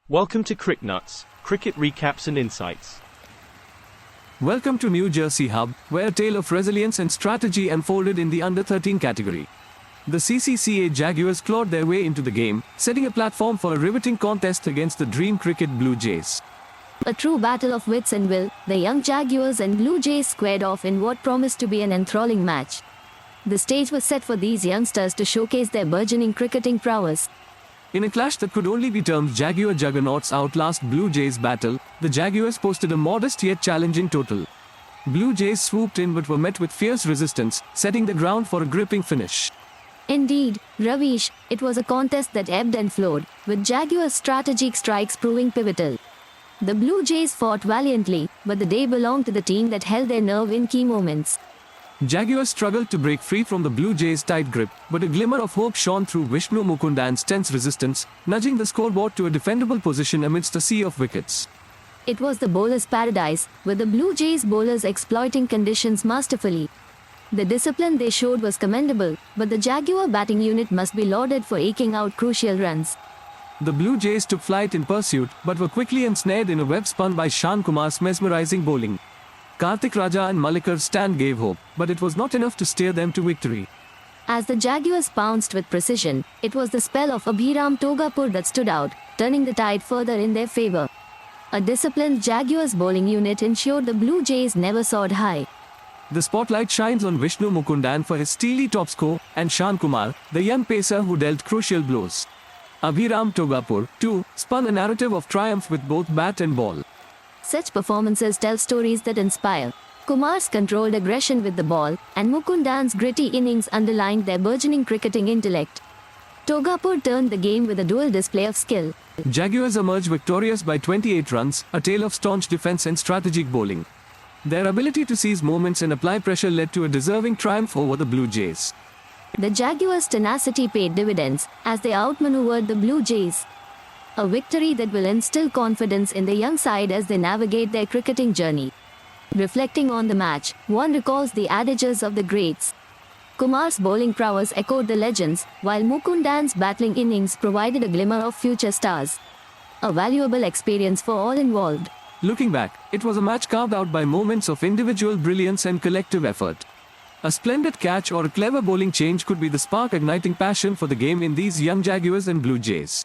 Welcome to CricNuts, cricket recaps and insights. Welcome to New Jersey Hub, where a tale of resilience and strategy unfolded in the under-13 category. The CCCA Jaguars clawed their way into the game, setting a platform for a riveting contest against the Dream Cricket Blue Jays. A true battle of wits and will, the young Jaguars and Blue Jays squared off in what promised to be an enthralling match. The stage was set for these youngsters to showcase their burgeoning cricketing prowess. In a clash that could only be termed Jaguar juggernauts outlast Blue Jays battle, the Jaguars posted a modest yet challenging total. Blue Jays swooped in but were met with fierce resistance, setting the ground for a gripping finish. Indeed, Ravish, it was a contest that ebbed and flowed, with Jaguars' strategic strikes proving pivotal. The Blue Jays fought valiantly, but the day belonged to the team that held their nerve in key moments. Jaguars struggled to break free from the Blue Jays' tight grip, but a glimmer of hope shone through Vishnu Mukundan's tense resistance, nudging the scoreboard to a defendable position amidst a sea of wickets. It was the bowler's paradise, with the Blue Jays bowlers exploiting conditions masterfully. The discipline they showed was commendable, but the Jaguar batting unit must be lauded for eking out crucial runs. The Blue Jays took flight in pursuit, but were quickly ensnared in a web spun by Shan Kumar's mesmerizing bowling. Karthik Raja and Malikar's stand gave hope, but it was not enough to steer them to victory. As the Jaguars pounced with precision, it was the spell of Abhiram Togapur that stood out, turning the tide further in their favor. A disciplined Jaguars bowling unit ensured the Blue Jays never soared high. The spotlight shines on Vishnu Mukundan for his steely top score, and Shan Kumar, the young pacer who dealt crucial blows. Abhiram Togapur, too, spun a narrative of triumph with both bat and ball. Such performances tell stories that inspire. Kumar's controlled aggression with the ball, and Mukundan's gritty innings underlined their burgeoning cricketing intellect. Togapur turned the game with a dual display of skill. Jaguars emerged victorious by 28 runs, a tale of staunch defense and strategic bowling. Their ability to seize moments and apply pressure led to a deserving triumph over the Blue Jays. The Jaguars' tenacity paid dividends, as they outmaneuvered the Blue Jays. A victory that will instill confidence in the young side as they navigate their cricketing journey. Reflecting on the match, one recalls the adages of the greats. Kumar's bowling prowess echoed the legends, while Mukundan's battling innings provided a glimmer of future stars. A valuable experience for all involved. Looking back, it was a match carved out by moments of individual brilliance and collective effort. A splendid catch or a clever bowling change could be the spark igniting passion for the game in these young Jaguars and Blue Jays.